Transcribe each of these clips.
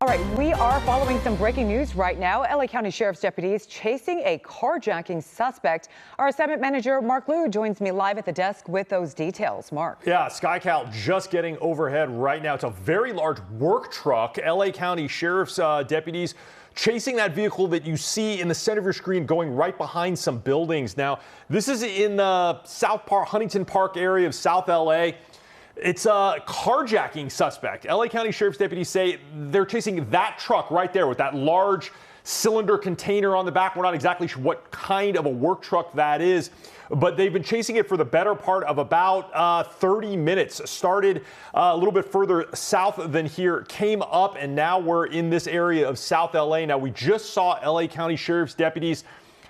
right, we are following some breaking news right now. LA County Sheriff's deputies chasing a carjacking suspect. Our assignment manager, Mark Liu, joins me live at the desk with those details. Mark. Yeah, SkyCal just getting overhead right now. It's a very large work truck. LA County Sheriff's deputies chasing that vehicle that you see in the center of your screen going right behind some buildings. Now, this is in the Huntington Park area of South LA. It's a carjacking suspect. LA County Sheriff's deputies say they're chasing that truck right there with that large cylinder container on the back. We're not exactly sure what kind of a work truck that is, but they've been chasing it for the better part of about 30 minutes. Started a little bit further south than here, came up, and now we're in this area of South LA. Now, we just saw LA County Sheriff's deputies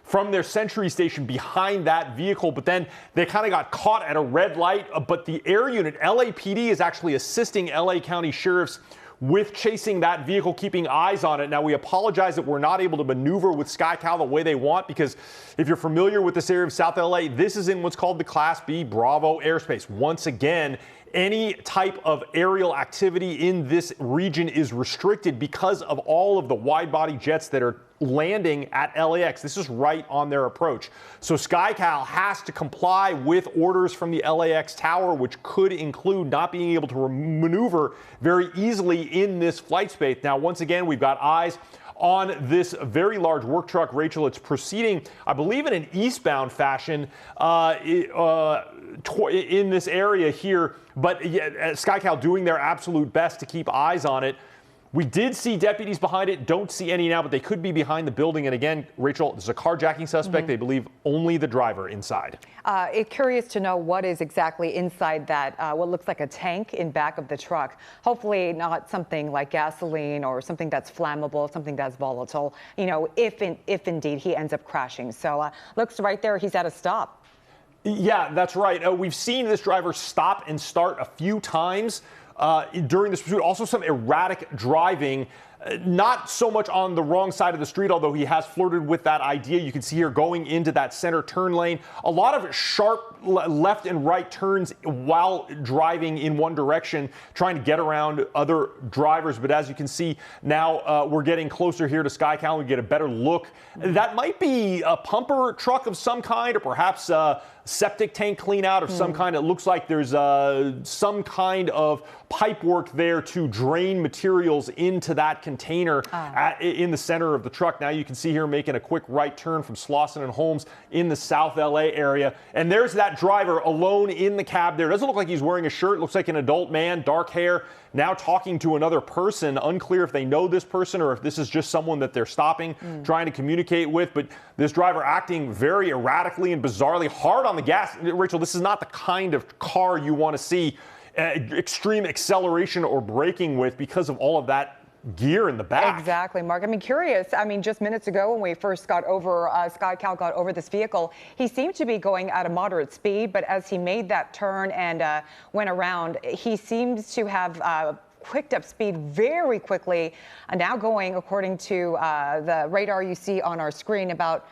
from their Sentry station behind that vehicle, but then they kind of got caught at a red light. But the air unit, LAPD, is actually assisting LA County Sheriffs with chasing that vehicle, keeping eyes on it. Now, we apologize that we're not able to maneuver with SkyCal the way they want, because if you're familiar with this area of South LA, this is in what's called the Class B Bravo airspace. Once again, any type of aerial activity in this region is restricted because of all of the wide-body jets that are landing at LAX. This is right on their approach. So SkyCal has to comply with orders from the LAX tower, which could include not being able to maneuver very easily in this flight space. Now, once again, we've got eyes on this very large work truck. Rachel, it's proceeding, I believe, in an eastbound fashion in this area here. But SkyCal doing their absolute best to keep eyes on it. We did see deputies behind it, don't see any now, but they could be behind the building. And again, Rachel, this is a carjacking suspect. They believe only the driver inside. It's curious to know what is exactly inside that, what looks like a tank in back of the truck. Hopefully not something like gasoline or something that's flammable, something that's volatile, you know, if indeed he ends up crashing. So looks right there, he's at a stop. Yeah, that's right. We've seen this driver stop and start a few times during this pursuit. Also some erratic driving, not so much on the wrong side of the street, although he has flirted with that idea. You can see here going into that center turn lane, a lot of sharp left and right turns while driving in one direction, trying to get around other drivers. But as you can see now, we're getting closer here to SkyCal. We get a better look. That might be a pumper truck of some kind, or perhaps a septic tank clean out of some kind. It looks like there's some kind of pipe work there to drain materials into that container in the center of the truck. Now you can see here making a quick right turn from Slauson and Holmes in the South LA area. And there's that driver alone in the cab there. Doesn't look like he's wearing a shirt. Looks like an adult man, dark hair, now talking to another person. Unclear if they know this person or if this is just someone that they're stopping, trying to communicate with. But this driver acting very erratically and bizarrely, hard on the gas. Rachel, this is not the kind of car you want to see extreme acceleration or braking with because of all of that gear in the back. Exactly, Mark. I mean, curious. I mean, just minutes ago when we first got over, SkyCal got over this vehicle, he seemed to be going at a moderate speed, but as he made that turn and went around, he seems to have picked up speed very quickly, now going, according to the radar you see on our screen, about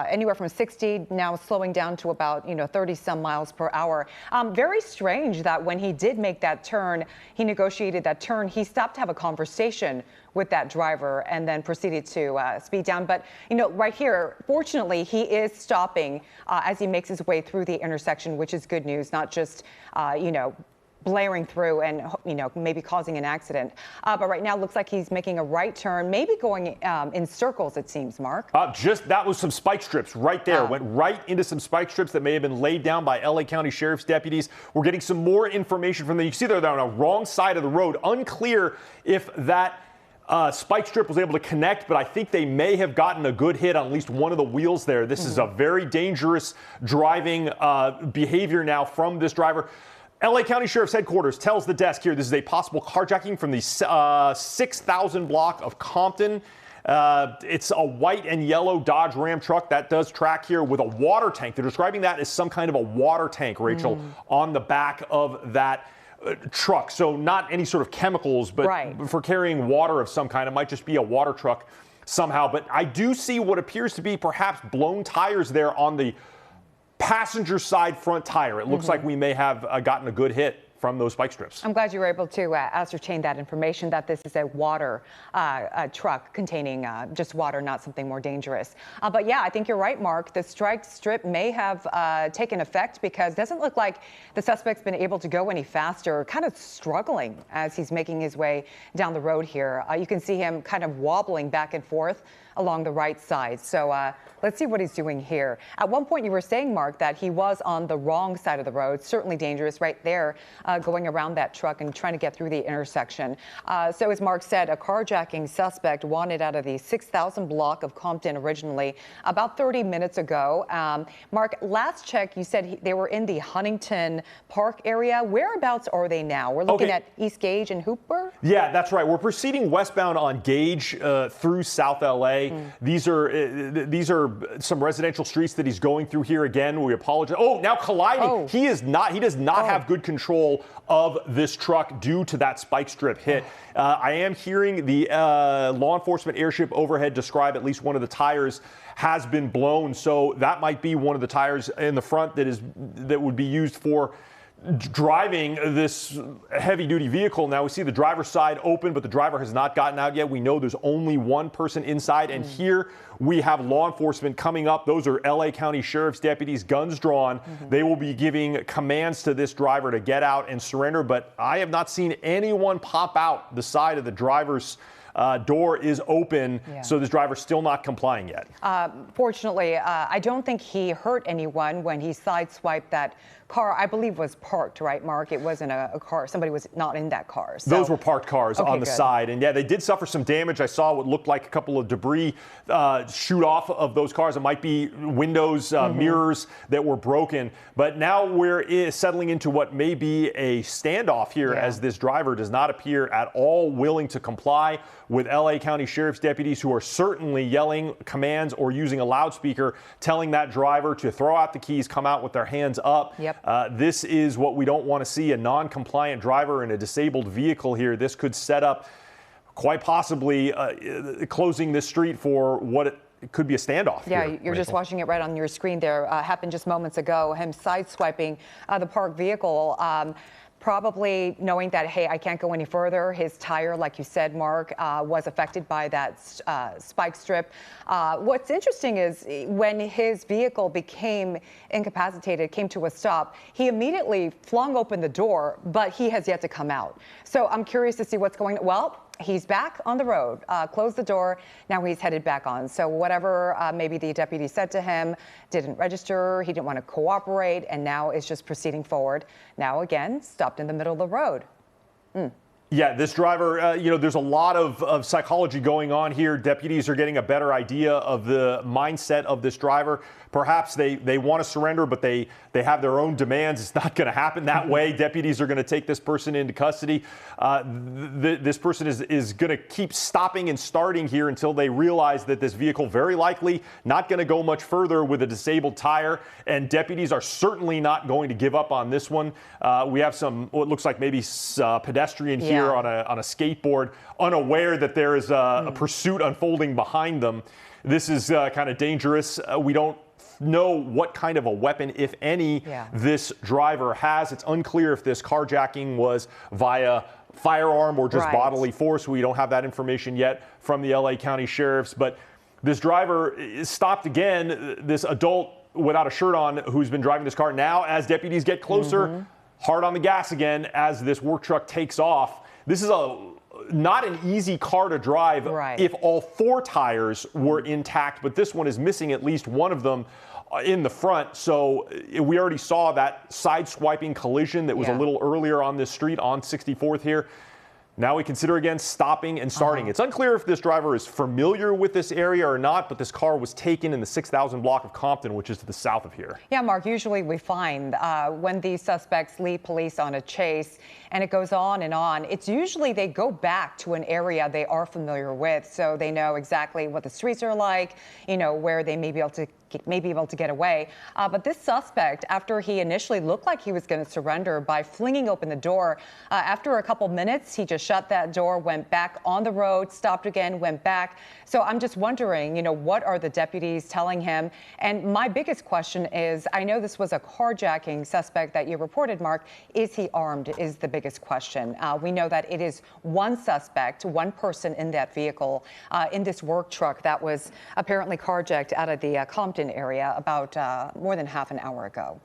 anywhere from 60, now slowing down to about 30 some miles per hour. Very strange that when he did make that turn, he negotiated that turn, he stopped to have a conversation with that driver and then proceeded to speed down. But right here, fortunately, he is stopping as he makes his way through the intersection, which is good news, not just blaring through and maybe causing an accident. But right now looks like he's making a right turn, maybe going in circles, it seems, Mark. That was some spike strips right there. Went right into some spike strips that may have been laid down by LA County Sheriff's deputies. We're getting some more information from them. You see they're on the wrong side of the road. Unclear if that spike strip was able to connect, but I think they may have gotten a good hit on at least one of the wheels there. This is a very dangerous driving behavior now from this driver. LA County Sheriff's Headquarters tells the desk here this is a possible carjacking from the 6,000 block of Compton. It's a white and yellow Dodge Ram truck that does track here with a water tank. They're describing that as some kind of a water tank, Rachel, on the back of that truck. So not any sort of chemicals, but for carrying water of some kind. It might just be a water truck somehow. But I do see what appears to be perhaps blown tires there on the passenger side front tire. It looks like we may have gotten a good hit from those spike strips. I'm glad you were able to ascertain that information, that this is a water truck containing just water, not something more dangerous. But yeah, I think you're right, Mark. The strike strip may have taken effect, because it doesn't look like the suspect's been able to go any faster, kind of struggling as he's making his way down the road here. You can see him kind of wobbling back and forth along the right side. So let's see what he's doing here. At one point you were saying, Mark, that he was on the wrong side of the road. Certainly dangerous right there, going around that truck and trying to get through the intersection. So as Mark said, a carjacking suspect wanted out of the 6,000 block of Compton originally about 30 minutes ago. Mark, last check you said they were in the Huntington Park area. Whereabouts are they now? We're looking at East Gage and Hooper? Yeah, that's right. We're proceeding westbound on Gage through South LA. These are some residential streets that he's going through here. Again, we apologize. Oh, now colliding. Oh. He does not have good control of this truck due to that spike strip hit. I am hearing the law enforcement airship overhead describe at least one of the tires has been blown. So that might be one of the tires in the front that would be used for driving this heavy-duty vehicle. Now we see the driver's side open, but the driver has not gotten out yet. We know there's only one person inside, and here we have law enforcement coming up. Those are LA County Sheriff's deputies, guns drawn. They will be giving commands to this driver to get out and surrender, but I have not seen anyone pop out. The side of the driver's door is open, so this driver's still not complying yet. Fortunately, I don't think he hurt anyone when he sideswiped that car. I believe was parked, right, Mark? It wasn't a car. Somebody was not in that car. So. Those were parked cars on the side. And yeah, they did suffer some damage. I saw what looked like a couple of debris shoot off of those cars. It might be windows, mirrors that were broken. But now we're settling into what may be a standoff here, as this driver does not appear at all willing to comply with LA County Sheriff's deputies, who are certainly yelling commands or using a loudspeaker, telling that driver to throw out the keys, come out with their hands up. This is what we don't want to see, a non-compliant driver in a disabled vehicle here. This could set up quite possibly closing this street for what it could be a standoff. Yeah, here, you're just watching it right on your screen there. Happened just moments ago, him sideswiping the parked vehicle. Probably knowing that, hey, I can't go any further. His tire, like you said, Mark, was affected by that spike strip. What's interesting is when his vehicle became incapacitated, came to a stop, he immediately flung open the door, but he has yet to come out. So I'm curious to see what's going on. Well, he's back on the road, closed the door, now he's headed back on. So whatever maybe the deputy said to him didn't register, he didn't want to cooperate, and now is just proceeding forward. Now again, stopped in the middle of the road. Yeah, this driver, there's a lot of psychology going on here. Deputies are getting a better idea of the mindset of this driver. Perhaps they want to surrender, but they have their own demands. It's not going to happen that way. Deputies are going to take this person into custody. This person is going to keep stopping and starting here until they realize that this vehicle very likely not going to go much further with a disabled tire, and deputies are certainly not going to give up on this one. We have what looks like maybe pedestrian here on a skateboard, unaware that there is a pursuit unfolding behind them. This is kind of dangerous. We don't know what kind of a weapon, if any, this driver has. It's unclear if this carjacking was via firearm or just bodily force. We don't have that information yet from the LA County Sheriffs. But this driver is stopped again, this adult without a shirt on who's been driving this car. Now, as deputies get closer, hard on the gas again as this work truck takes off. This is not an easy car to drive if all four tires were intact, but this one is missing at least one of them in the front. So we already saw that side-swiping collision that was a little earlier on this street on 64th here. Now we consider again stopping and starting. It's unclear if this driver is familiar with this area or not, but this car was taken in the 6,000 block of Compton, which is to the south of here. Yeah, Mark, usually we find when these suspects lead police on a chase and it goes on and on, it's usually they go back to an area they are familiar with, so they know exactly what the streets are like, where they may be able to may be able to get away. But this suspect, after he initially looked like he was going to surrender by flinging open the door, after a couple minutes, he just shut that door, went back on the road, stopped again, went back. So I'm just wondering, what are the deputies telling him? And my biggest question is, I know this was a carjacking suspect that you reported, Mark. Is he armed is the biggest question. We know that it is one suspect, one person in that vehicle, in this work truck that was apparently carjacked out of the Compton area about more than half an hour ago.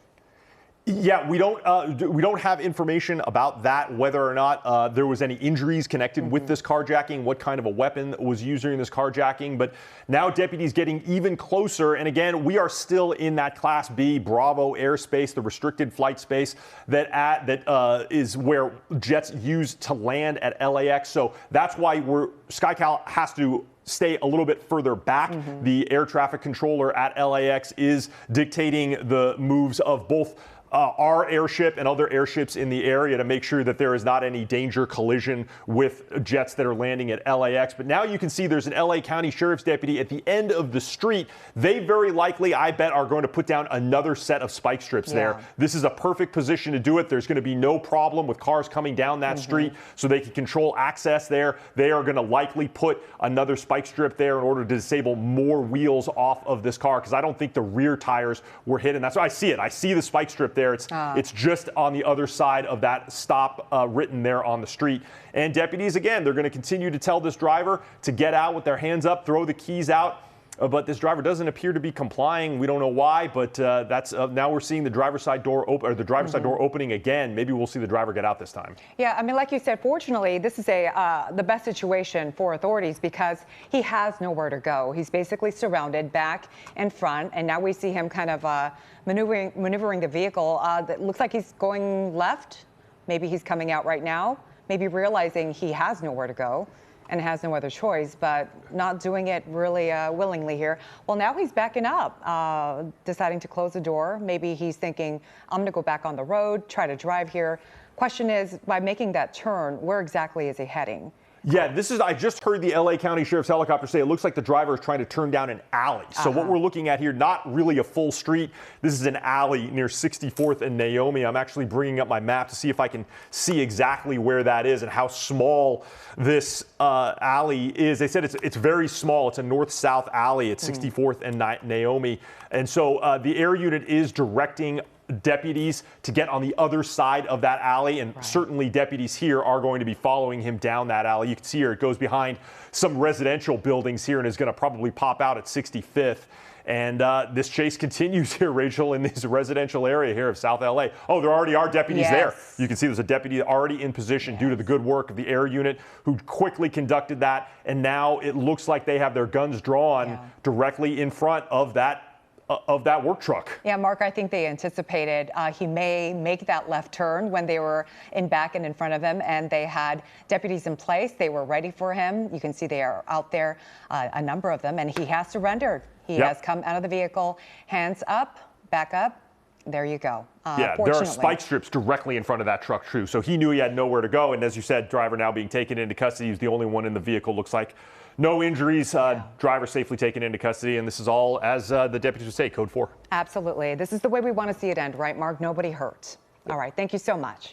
Yeah, we don't have information about that, whether or not there was any injuries connected with this carjacking, what kind of a weapon was used during this carjacking. But now deputies getting even closer. And again, we are still in that Class B Bravo airspace, the restricted flight space that is where jets use to land at LAX. So that's why SkyCal has to stay a little bit further back. The air traffic controller at LAX is dictating the moves of both our airship and other airships in the area to make sure that there is not any danger collision with jets that are landing at LAX. But now you can see there's an LA County Sheriff's deputy at the end of the street. They very likely, I bet, are going to put down another set of spike strips there. This is a perfect position to do it. There's going to be no problem with cars coming down that street, so they can control access there. They are going to likely put another spike strip there in order to disable more wheels off of this car, because I don't think the rear tires were hit. And that's why I see it. I see the spike strip there. It's just on the other side of that stop written there on the street. And deputies, again, they're going to continue to tell this driver to get out with their hands up, throw the keys out. But this driver doesn't appear to be complying. We don't know why, but that's now we're seeing the driver's side door open, or the driver's side door opening again. Maybe we'll see the driver get out this time. Yeah, I mean, like you said, fortunately, this is the best situation for authorities because he has nowhere to go. He's basically surrounded back and front, and now we see him kind of maneuvering the vehicle. That looks like he's going left. Maybe he's coming out right now. Maybe realizing he has nowhere to go and has no other choice, but not doing it really willingly here. Well, now he's backing up, deciding to close the door. Maybe he's thinking, I'm gonna go back on the road, try to drive here. Question is, by making that turn, where exactly is he heading? Yeah, I just heard the LA County Sheriff's helicopter say it looks like the driver is trying to turn down an alley. So what we're looking at here, not really a full street. This is an alley near 64th and Naomi. I'm actually bringing up my map to see if I can see exactly where that is and how small this alley is. They said it's very small. It's a north-south alley at 64th and Naomi. And so the air unit is directing deputies to get on the other side of that alley, and certainly deputies here are going to be following him down that alley. You can see here it goes behind some residential buildings here and is going to probably pop out at 65th. And this chase continues here, Rachel, in this residential area here of South LA. Oh, there already are deputies there. You can see there's a deputy already in position due to the good work of the air unit who quickly conducted that. And now it looks like they have their guns drawn directly in front of that work truck. Yeah, Mark, I think they anticipated he may make that left turn when they were back and in front of him, and they had deputies in place. They were ready for him. You can see they are out there, a number of them, and he has surrendered. He has come out of the vehicle, hands up, back up. There you go. Yeah, there are spike strips directly in front of that truck, too. So he knew he had nowhere to go. And as you said, driver now being taken into custody. He's the only one in the vehicle. Looks like no injuries. Driver safely taken into custody. And this is all, as the deputies would say, code 4. Absolutely. This is the way we want to see it end, right, Mark? Nobody hurt. All right. Thank you so much.